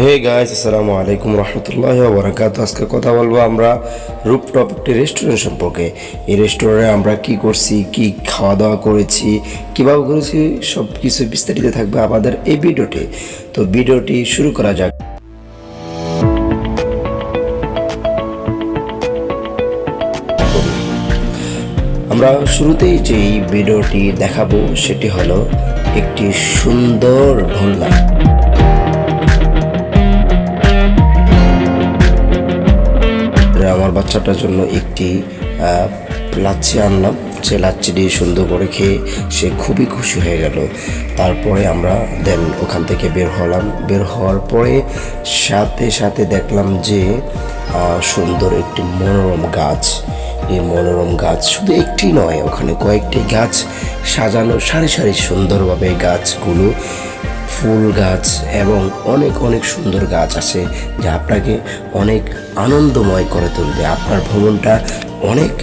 Hey guys, আসসালামু আলাইকুম রহমতুল্লাহি ওয়া বারাকাতুহু। আজকে কথা বলবো আমরা রুফটপ একটি রেস্টুরেন্ট সম্পর্কে। এই রেস্টুরেন্টে আমরা কি করছি, কি খাওয়া দাওয়া করেছি, কিভাবে করেছি, সব কিছু বিস্তারিত থাকবে আমাদের এই ভিডিওতে। তো ভিডিওটি শুরু করা যাক। আমরা শুরুতেই যেই ভিডিওটি দেখাবো সেটি হলো একটি সুন্দর ঢোলনা। আমার বাচ্চাটার জন্য একটি লাচ্ছি আনলাম। সে লাচ্ছিটি সুন্দর করে খেয়ে সে খুবই খুশি হয়ে গেল। তারপরে আমরা দেন ওখান থেকে বের হলাম। বের হওয়ার পরে সাথে সাথে দেখলাম যে সুন্দর একটি মনোরম গাছ। এই মনোরম গাছ শুধু একটি নয়, ওখানে কয়েকটি গাছ সাজানো, সারি সারি সুন্দরভাবে গাছগুলো ফুল গাছ এবং অনেক অনেক সুন্দর গাছ আছে, যা আপনাকে অনেক আনন্দময় করে তুলবে, আপনার ভ্রমণটা অনেক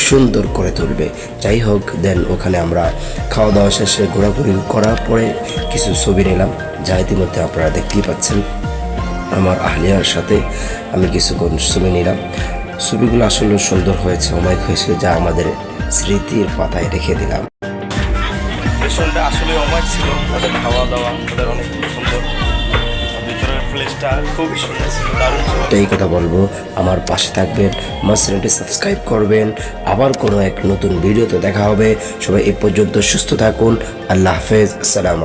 সুন্দর করে তুলবে। যাই হোক, দেন ওখানে আমরা খাওয়া দাওয়া শেষে ঘোরাঘুরি করার পরে কিছু ছবি নিলাম, যা ইতিমধ্যে আপনারা দেখতেই পাচ্ছেন। আমার আহলিয়ার সাথে আমি কিছুক্ষণ ছবি নিলাম। ছবিগুলো আসলে সুন্দর হয়েছে, অমায়িক হয়েছে, যা আমাদের স্মৃতির পাতায় রেখে দিলাম। রেস্টুরেন্টটা আসলে অমায়িক ছিল, তাদের খাওয়া দাওয়া তাদের অনেক সুন্দর, ভিতরের প্লেসটা খুবই সুন্দর ছিল, দারুণ ছিল। এই কথা বলবো, আমার পাশে থাকবেন, আমার চ্যানেলটি সাবস্ক্রাইব করবেন। আবার কোনো এক নতুন ভিডিওতে দেখা হবে। সবাই এ পর্যন্ত সুস্থ থাকুন। আল্লাহ হাফেজ, আসসালামু আলাইকুম।